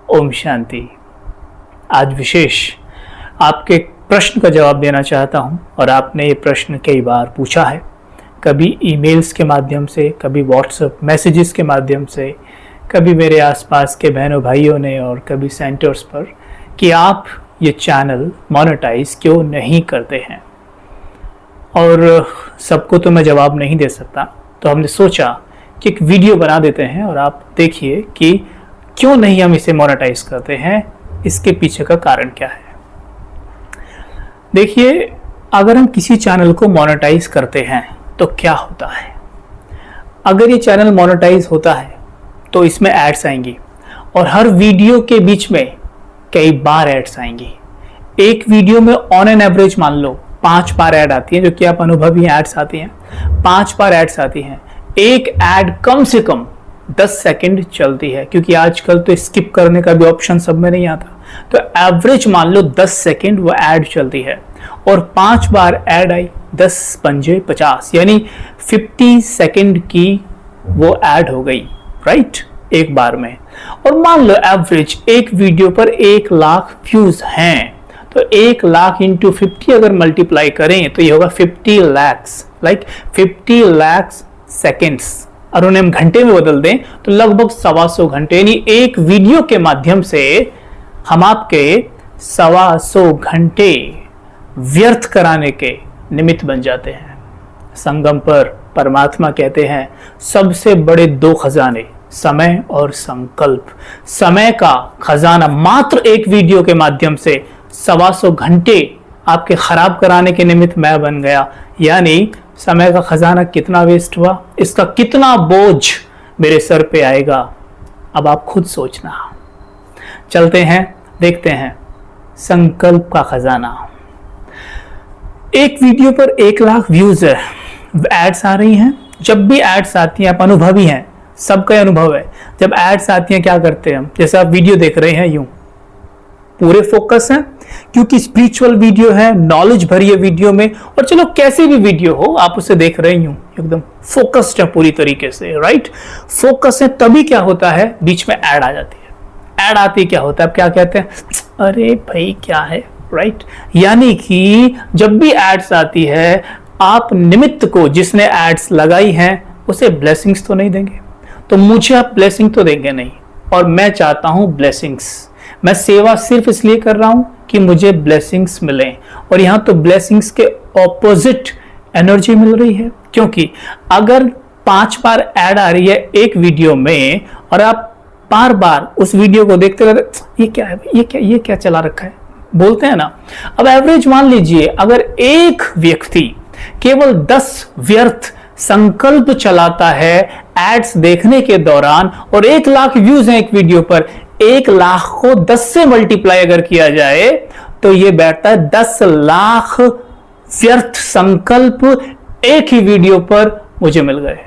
ओम शांति। आज विशेष आपके प्रश्न का जवाब देना चाहता हूं और आपने ये प्रश्न कई बार पूछा है, कभी ईमेल्स के माध्यम से, कभी व्हाट्सएप मैसेजेस के माध्यम से, कभी मेरे आसपास के बहनों भाइयों ने और कभी सेंटर्स पर कि आप ये चैनल मोनेटाइज क्यों नहीं करते हैं। और सबको तो मैं जवाब नहीं दे सकता, तो हमने सोचा कि एक वीडियो बना देते हैं और आप देखिए कि क्यों नहीं हम इसे मोनेटाइज करते हैं, इसके पीछे का कारण क्या है। देखिए, अगर हम किसी चैनल को मोनेटाइज करते हैं तो क्या होता है। अगर ये चैनल मोनेटाइज होता है तो इसमें एड्स आएंगी और हर वीडियो के बीच में कई बार एड्स आएंगी। एक वीडियो में ऑन एन एवरेज मान लो 5 बार ऐड आती है, जो कि आप अनुभवी एड्स आती हैं, 5 बार एड्स आती हैं। एक ऐड कम से कम 10 सेकंड चलती है, क्योंकि आजकल तो स्किप करने का भी ऑप्शन सब में नहीं आता। तो एवरेज मान लो 10 सेकंड वो ऐड चलती है और 5 बार ऐड आई, 10 पंजे 50, यानी 50 सेकंड की वो ऐड हो गई, राइट, एक बार में। और मान लो एवरेज एक वीडियो पर 1 लाख व्यूज हैं, तो 1 लाख इंटू 50 अगर मल्टीप्लाई करें तो ये होगा 50 लैक्स, लाइक 50 लैक्स सेकेंड्स। और उन्हें हम घंटे में बदल दें तो लगभग 125 घंटे, यानी एक वीडियो के माध्यम से हम आपके 125 घंटे व्यर्थ कराने के निमित्त बन जाते हैं। संगम पर परमात्मा कहते हैं सबसे बड़े 2 खजाने, समय और संकल्प। समय का खजाना मात्र एक वीडियो के माध्यम से 125 घंटे आपके खराब कराने के निमित्त मैं बन गया। यानी समय का खजाना कितना वेस्ट हुआ, इसका कितना बोझ मेरे सर पे आएगा। अब आप खुद सोचना। चलते हैं, देखते हैं संकल्प का खजाना। एक वीडियो पर 1 लाख व्यूज है, एड्स आ रही हैं। जब भी एड्स आती हैं, आप अनुभवी हैं, सबका अनुभव है, जब एड्स आती हैं क्या करते हैं हम, जैसे आप वीडियो देख रहे हैं यूं पूरे फोकस है, क्योंकि स्पिरिचुअल वीडियो है, नॉलेज भरी है वीडियो में, और चलो कैसे भी वीडियो हो आप उसे देख रहे हूं, एकदम फोकस्ड है पूरी तरीके से, राइट, फोकस है। तभी क्या होता है, बीच में ऐड आ जाती है। ऐड आती क्या होता है, आप क्या कहते हैं, अरे भाई क्या है, राइट। यानी कि जब भी एड्स आती है, आप निमित्त को, जिसने एड्स लगाई हैं, उसे ब्लेसिंग्स तो नहीं देंगे। तो मुझे आप ब्लेसिंग तो देंगे नहीं, और मैं चाहता हूं ब्लेसिंग्स। मैं सेवा सिर्फ इसलिए कर रहा हूं कि मुझे ब्लेसिंग्स मिलें, और यहां तो ब्लेसिंग्स के ऑपोजिट एनर्जी मिल रही है। क्योंकि अगर 5 बार ऐड आ रही है एक वीडियो में और आप बार बार उस वीडियो को देखते रहते, ये क्या है, ये क्या चला रखा है, बोलते हैं ना। अब एवरेज मान लीजिए, अगर एक व्यक्ति केवल 10 व्यर्थ संकल्प चलाता है एड्स देखने के दौरान, और 1 लाख व्यूज हैं एक वीडियो पर, 1 लाख को 10 से मल्टीप्लाई अगर किया जाए तो ये बैठता है 10 लाख व्यर्थ संकल्प एक ही वीडियो पर मुझे मिल गए।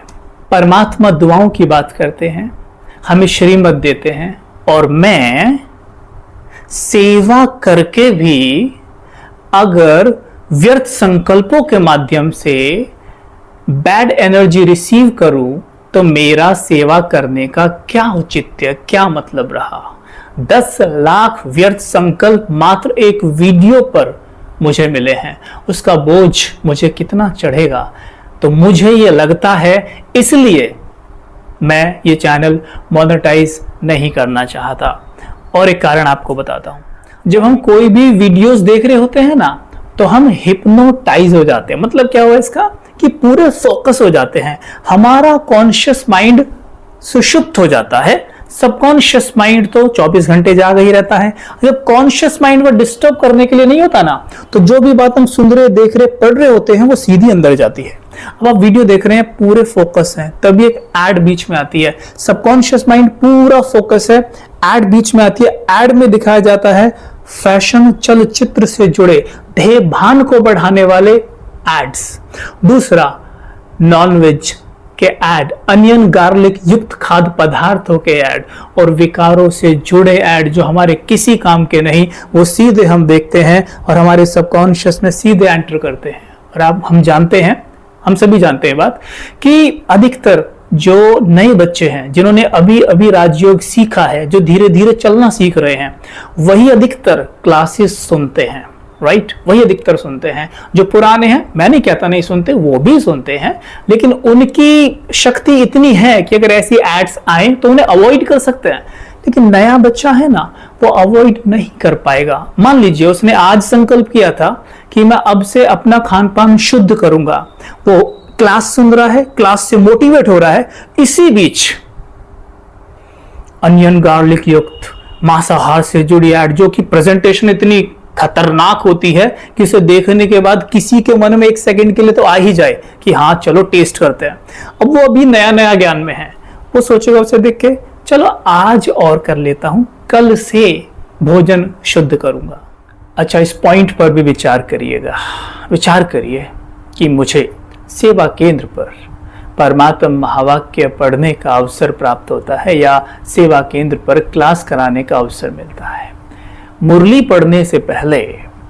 परमात्मा दुआओं की बात करते हैं, हमें श्रीमत देते हैं, और मैं सेवा करके भी अगर व्यर्थ संकल्पों के माध्यम से बैड एनर्जी रिसीव करूं तो मेरा सेवा करने का क्या औचित्य, क्या मतलब रहा। 10 लाख व्यर्थ संकल्प मात्र एक वीडियो पर मुझे मिले हैं, उसका बोझ मुझे कितना चढ़ेगा। तो मुझे ये लगता है, इसलिए मैं ये चैनल मोनेटाइज नहीं करना चाहता। और एक कारण आपको बताता हूं, जब हम कोई भी वीडियोस देख रहे होते हैं ना, तो हम हिप्नोटाइज हो जाते हैं। मतलब क्या हुआ इसका, कि पूरे फोकस हो जाते हैं, हमारा कॉन्शियस माइंड सुषुप्त हो जाता है। सबकॉन्शियस माइंड तो 24 घंटे जागा ही रहता है। जब कॉन्शियस माइंड को डिस्टर्ब करने के लिए नहीं होता ना, तो जो भी बात हम सुन रहे, देख रहे, पढ़ रहे होते हैं, वो सीधी अंदर जाती है। अब आप वीडियो देख रहे हैं, पूरे फोकस है, तभी एक ऐड बीच में आती है, सबकॉन्शियस माइंड पूरा फोकस है, ऐड बीच में आती है। ऐड में दिखाया जाता है फैशन, चलचित्र से जुड़े ध्येय भान को बढ़ाने वाले एड्स। दूसरा, नॉनवेज के ऐड, अनियन गार्लिक युक्त खाद्य पदार्थों के ऐड, और विकारों से जुड़े ऐड जो हमारे किसी काम के नहीं, वो सीधे हम देखते हैं और हमारे सबकॉन्शियस में सीधे एंटर करते हैं। और आप, हम जानते हैं, हम सभी जानते हैं बात कि अधिकतर जो नए बच्चे हैं, जिन्होंने अभी अभी राजयोग सीखा है, जो धीरे धीरे चलना सीख रहे हैं, वही अधिकतर क्लासेस सुनते हैं, राइट? वही अधिकतर सुनते हैं। जो पुराने हैं, मैं नहीं कहता नहीं सुनते, वो भी सुनते हैं, लेकिन उनकी शक्ति इतनी है कि अगर ऐसी एड्स आए तो उन्हें अवॉइड कर सकते हैं। लेकिन नया बच्चा है ना, वो अवॉइड नहीं कर पाएगा। मान लीजिए उसने आज संकल्प किया था कि मैं अब से अपना खान पान शुद्ध करूंगा, वो क्लास सुन रहा है, क्लास से मोटिवेट हो रहा है, इसी बीच अनियन गार्लिक युक्त मांसाहार से जुड़ी ऐड, जो कि प्रेजेंटेशन इतनी खतरनाक होती है कि उसे देखने के बाद किसी के मन में एक सेकंड के लिए तो आ ही जाए कि हाँ चलो टेस्ट करते हैं। अब वो अभी नया नया ज्ञान में है, वो सोचेगा उसे देख के चलो आज और कर लेता हूं, कल से भोजन शुद्ध करूंगा। अच्छा, इस पॉइंट पर भी विचार करिएगा, विचार करिए कि मुझे सेवा केंद्र पर परमात्मा महावाक्य पढ़ने का अवसर प्राप्त होता है या सेवा केंद्र पर क्लास कराने का अवसर मिलता है। मुरली पढ़ने से पहले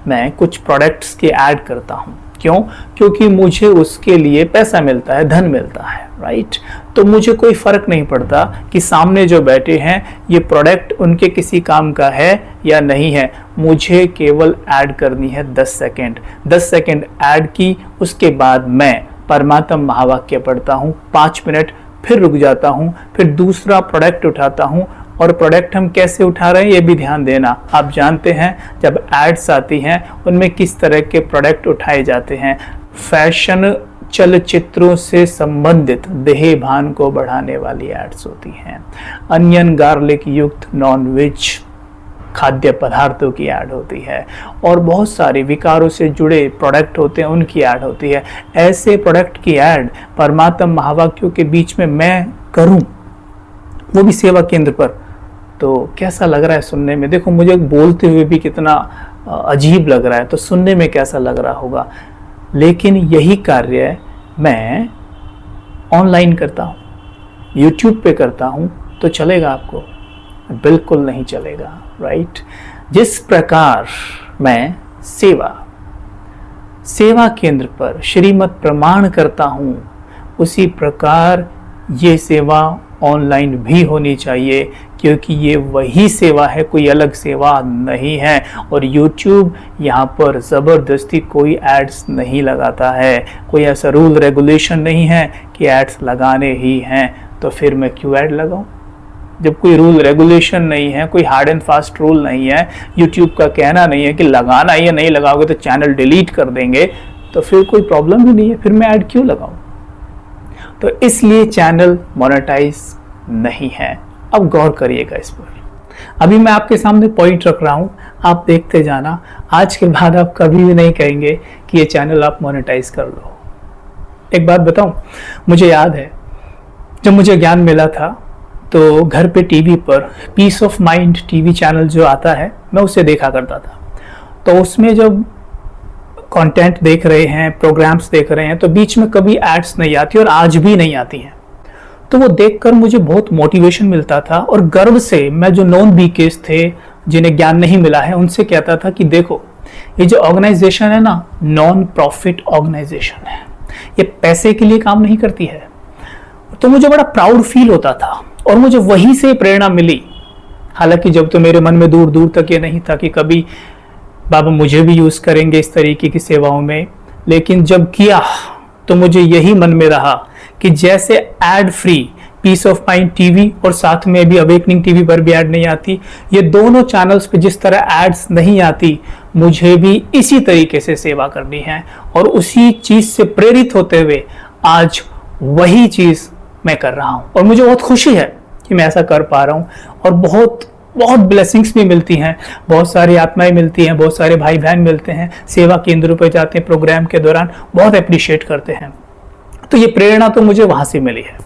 मैं कुछ प्रोडक्ट्स के ऐड करता हूं। क्यों? क्योंकि मुझे उसके लिए पैसा मिलता है, धन मिलता है, राइट? तो मुझे कोई फर्क नहीं पड़ता कि सामने जो बैठे हैं ये प्रोडक्ट उनके किसी काम का है या नहीं है। मुझे केवल ऐड करनी है 10 सेकेंड। 10 सेकेंड ऐड की, उसके बाद मैं परमात्मा महावाक्य पढ़ता हूँ 5 मिनट, फिर रुक जाता हूँ, फिर दूसरा प्रोडक्ट उठाता हूँ। और प्रोडक्ट हम कैसे उठा रहे हैं ये भी ध्यान देना। आप जानते हैं जब एड्स आती हैं उनमें किस तरह के प्रोडक्ट उठाए जाते हैं। फैशन चलचित्रों से संबंधित देह भान को बढ़ाने वाली एड्स होती हैं। अनियन गार्लिक युक्त नॉनवेज खाद्य पदार्थों की ऐड होती है और बहुत सारे विकारों से जुड़े प्रोडक्ट होते हैं, उनकी ऐड होती है। ऐसे प्रोडक्ट की ऐड परमात्मा महावाक्यों के बीच में मैं करूं, वो भी सेवा केंद्र पर, तो कैसा लग रहा है सुनने में? देखो मुझे बोलते हुए भी कितना अजीब लग रहा है, तो सुनने में कैसा लग रहा होगा। लेकिन यही कार्य मैं ऑनलाइन करता हूँ, यूट्यूब पे करता हूँ, तो चलेगा आपको? बिल्कुल नहीं चलेगा, राइट? जिस प्रकार मैं सेवा केंद्र पर श्रीमद् प्रमाण करता हूँ, उसी प्रकार ये सेवा ऑनलाइन भी होनी चाहिए, क्योंकि ये वही सेवा है, कोई अलग सेवा नहीं है। और YouTube यहाँ पर ज़बरदस्ती कोई एड्स नहीं लगाता है, कोई ऐसा रूल रेगुलेशन नहीं है कि एड्स लगाने ही हैं। तो फिर मैं क्यों ऐड लगाऊं? जब कोई रूल रेगुलेशन नहीं है, कोई हार्ड एंड फास्ट रूल नहीं है, YouTube का कहना नहीं है कि लगाना ही है, नहीं लगाओगे तो चैनल डिलीट कर देंगे, तो फिर कोई प्रॉब्लम ही नहीं है, फिर मैं ऐड क्यों लगाऊं? तो इसलिए चैनल मोनेटाइज नहीं है। अब गौर करिएगा इस पर। अभी मैं आपके सामने पॉइंट रख रहा हूं, आप देखते जाना। आज के बाद आप कभी भी नहीं कहेंगे कि ये चैनल आप मोनेटाइज कर लो। एक बात बताऊं, मुझे याद है जब मुझे ज्ञान मिला था तो घर पे टीवी पर peace of mind TV channel जो आता है, मैं उसे देखा करता था। तो उसमें जब कंटेंट देख रहे हैं, प्रोग्राम्स देख रहे हैं, तो बीच में कभी एड्स नहीं आती और आज भी नहीं आती हैं। तो वो देखकर मुझे बहुत मोटिवेशन मिलता था और गर्व से मैं जो नॉन बीकेस थे, जिन्हें ज्ञान नहीं मिला है, उनसे कहता था कि देखो ये जो ऑर्गेनाइजेशन है ना, नॉन प्रॉफिट ऑर्गेनाइजेशन है, ये पैसे के लिए काम नहीं करती है। तो मुझे बड़ा प्राउड फील होता था और मुझे वहीं से प्रेरणा मिली। हालांकि जब तो मेरे मन में दूर दूर तक ये नहीं था कि कभी बाबा मुझे भी यूज करेंगे इस तरीके की सेवाओं में, लेकिन जब किया तो मुझे यही मन में रहा कि जैसे ad free peace of mind TV और साथ में भी अवेकनिंग टीवी पर भी ऐड नहीं आती, ये दोनों चैनल्स पे जिस तरह एड्स नहीं आती, मुझे भी इसी तरीके से सेवा करनी है। और उसी चीज से प्रेरित होते हुए आज वही चीज मैं कर रहा हूं और मुझे बहुत खुशी है कि मैं ऐसा कर पा रहा हूं। और बहुत बहुत ब्लेसिंग्स भी मिलती हैं, बहुत सारी आत्माएं मिलती हैं, बहुत सारे भाई बहन मिलते हैं, सेवा केंद्रों पर जाते हैं, प्रोग्राम के दौरान बहुत अप्रिशिएट करते हैं। तो ये प्रेरणा तो मुझे वहां से मिली है।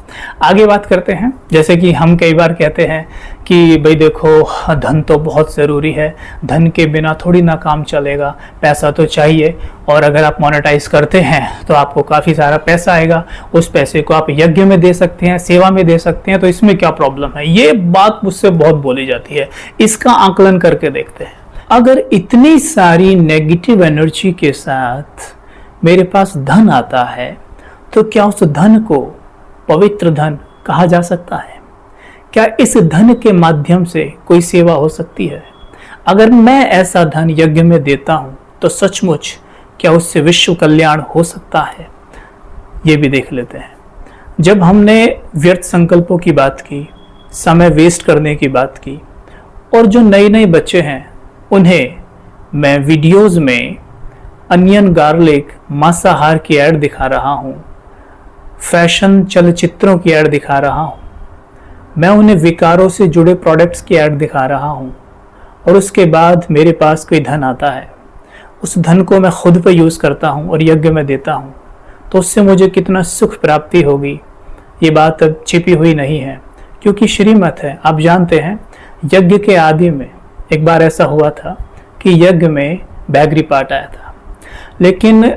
आगे बात करते हैं। जैसे कि हम कई बार कहते हैं कि भाई देखो धन तो बहुत ज़रूरी है, धन के बिना थोड़ी ना काम चलेगा, पैसा तो चाहिए, और अगर आप मोनेटाइज करते हैं तो आपको काफ़ी सारा पैसा आएगा, उस पैसे को आप यज्ञ में दे सकते हैं, सेवा में दे सकते हैं, तो इसमें क्या प्रॉब्लम है? ये बात मुझसे बहुत बोली जाती है। इसका आकलन करके देखते हैं। अगर इतनी सारी नेगेटिव एनर्जी के साथ मेरे पास धन आता है, तो क्या उस धन को पवित्र धन कहा जा सकता है? क्या इस धन के माध्यम से कोई सेवा हो सकती है? अगर मैं ऐसा धन यज्ञ में देता हूं तो सचमुच क्या उससे विश्व कल्याण हो सकता है? ये भी देख लेते हैं। जब हमने व्यर्थ संकल्पों की बात की, समय वेस्ट करने की बात की, और जो नए नए बच्चे हैं उन्हें मैं वीडियोस में अनियन गार्लिक मांसाहार की ऐड दिखा रहा हूँ, फैशन चलचित्रों की ऐड दिखा रहा हूँ, मैं उन्हें विकारों से जुड़े प्रोडक्ट्स की ऐड दिखा रहा हूँ, और उसके बाद मेरे पास कोई धन आता है, उस धन को मैं खुद पे यूज़ करता हूँ और यज्ञ में देता हूँ, तो उससे मुझे कितना सुख प्राप्ति होगी, ये बात अब छिपी हुई नहीं है, क्योंकि श्रीमत है। आप जानते हैं यज्ञ के आदि में एक बार ऐसा हुआ था कि यज्ञ में बैगरी पाट आया था, लेकिन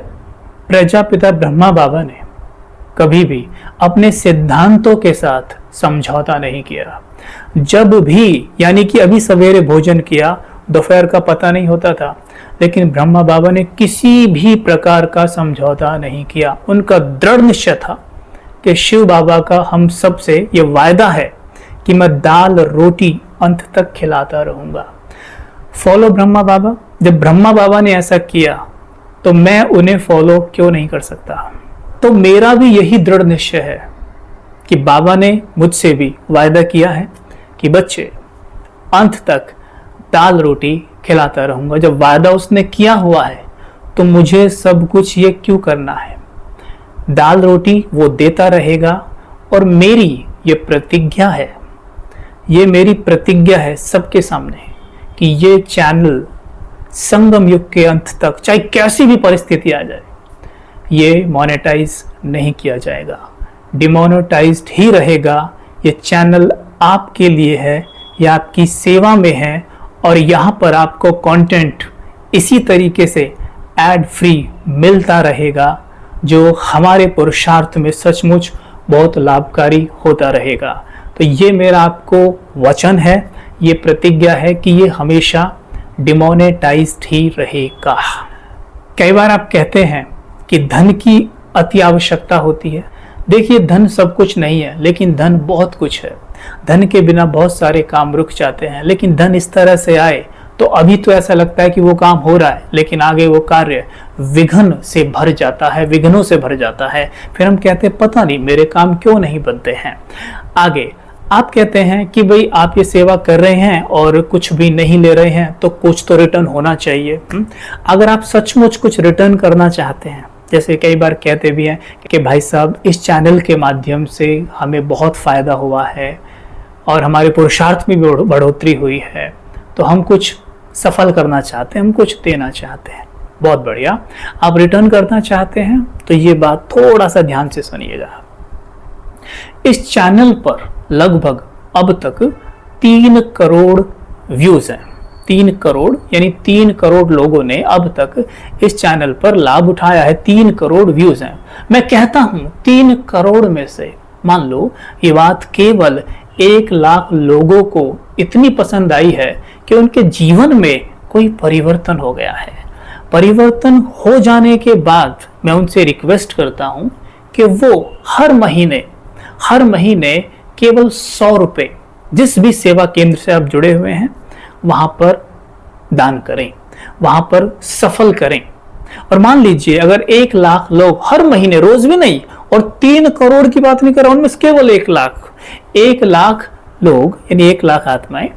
प्रजापिता ब्रह्मा बाबा ने कभी भी अपने सिद्धांतों के साथ समझौता नहीं किया। जब भी, यानी कि अभी सवेरे भोजन किया, दोपहर का पता नहीं होता था, लेकिन ब्रह्मा बाबा ने किसी भी प्रकार का समझौता नहीं किया। उनका दृढ़ निश्चय था कि शिव बाबा का हम सब से ये वायदा है कि मैं दाल रोटी अंत तक खिलाता रहूंगा। फॉलो ब्रह्मा बाबा। जब ब्रह्मा बाबा ने ऐसा किया तो मैं उन्हें फॉलो क्यों नहीं कर सकता? तो मेरा भी यही दृढ़ निश्चय है कि बाबा ने मुझसे भी वायदा किया है कि बच्चे अंत तक दाल रोटी खिलाता रहूंगा। जब वायदा उसने किया हुआ है तो मुझे सब कुछ ये क्यों करना है? दाल रोटी वो देता रहेगा, और मेरी ये प्रतिज्ञा है, ये मेरी प्रतिज्ञा है सबके सामने कि ये चैनल संगम युग के अंत तक, चाहे कैसी भी परिस्थिति आ जाए, ये मोनेटाइज नहीं किया जाएगा, डिमोनेटाइज्ड ही रहेगा। ये चैनल आपके लिए है, या आपकी सेवा में है, और यहाँ पर आपको कंटेंट इसी तरीके से एड फ्री मिलता रहेगा, जो हमारे पुरुषार्थ में सचमुच बहुत लाभकारी होता रहेगा। तो ये मेरा आपको वचन है, ये प्रतिज्ञा है कि ये हमेशा डिमोनेटाइज्ड ही रहेगा। कई बार आप कहते हैं कि धन की अति आवश्यकता होती है। देखिए, धन सब कुछ नहीं है, लेकिन धन बहुत कुछ है। धन के बिना बहुत सारे काम रुक जाते हैं, लेकिन धन इस तरह से आए तो अभी तो ऐसा लगता है कि वो काम हो रहा है, लेकिन आगे वो कार्य विघ्न से भर जाता है, विघ्नों से भर जाता है। फिर हम कहते हैं पता नहीं मेरे काम क्यों नहीं बनते हैं। आगे आप कहते हैं कि भाई आप ये सेवा कर रहे हैं और कुछ भी नहीं ले रहे हैं, तो कुछ तो रिटर्न होना चाहिए। अगर आप सचमुच कुछ रिटर्न करना चाहते हैं, जैसे कई बार कहते भी हैं कि भाई साहब इस चैनल के माध्यम से हमें बहुत फ़ायदा हुआ है और हमारे पुरुषार्थ में भी बढ़ोतरी हुई है, तो हम कुछ सफल करना चाहते हैं, हम कुछ देना चाहते हैं। बहुत बढ़िया। आप रिटर्न करना चाहते हैं तो ये बात थोड़ा सा ध्यान से सुनिएगा। इस चैनल पर लगभग अब तक 3 करोड़ व्यूज हैं। 3 करोड़ यानी 3 करोड़ लोगों ने अब तक इस चैनल पर लाभ उठाया है। 3 करोड़ व्यूज हैं। मैं कहता हूं 3 करोड़ में से मान लो ये बात केवल 1 लाख लोगों को इतनी पसंद आई है कि उनके जीवन में कोई परिवर्तन हो गया है। परिवर्तन हो जाने के बाद मैं उनसे रिक्वेस्ट करता हूं कि वो हर महीने केवल 100 रुपये जिस भी सेवा केंद्र से आप जुड़े हुए हैं वहां पर दान करें, वहां पर सफल करें। और मान लीजिए अगर 1 लाख लोग हर महीने, रोज भी नहीं, और 3 करोड़ की बात नहीं कर रहा हूं, उनमें केवल 1 लाख लोग यानी 1 लाख आत्माएं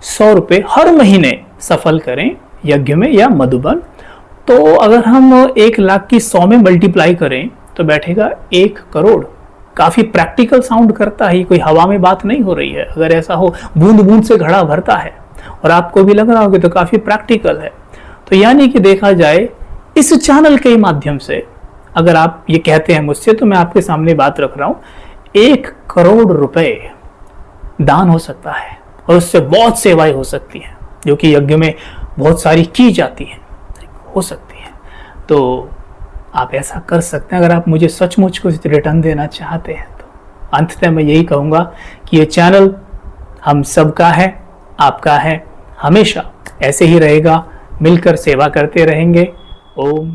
100 रुपये हर महीने सफल करें यज्ञ में या मधुबन, तो अगर हम 1 लाख की 100 में मल्टीप्लाई करें तो बैठेगा 1 करोड़। काफी प्रैक्टिकल साउंड करता है, कोई हवा में बात नहीं हो रही है। अगर ऐसा हो, बूंद बूंद से घड़ा भरता है और आपको भी लग रहा होगा तो काफी प्रैक्टिकल है। तो यानी कि देखा जाए इस चैनल के माध्यम से, अगर आप ये कहते हैं मुझसे, तो मैं आपके सामने बात रख रहा हूं, 1 करोड़ रुपए दान हो सकता है और उससे बहुत सेवाएं हो सकती हैं जो कि यज्ञ में बहुत सारी की जाती हैं, हो सकती है। तो आप ऐसा कर सकते हैं अगर आप मुझे सचमुच कुछ रिटर्न देना चाहते हैं। तो अंततः मैं यही कहूँगा कि ये चैनल हम सबका है, आपका है, हमेशा ऐसे ही रहेगा, मिलकर सेवा करते रहेंगे। ओम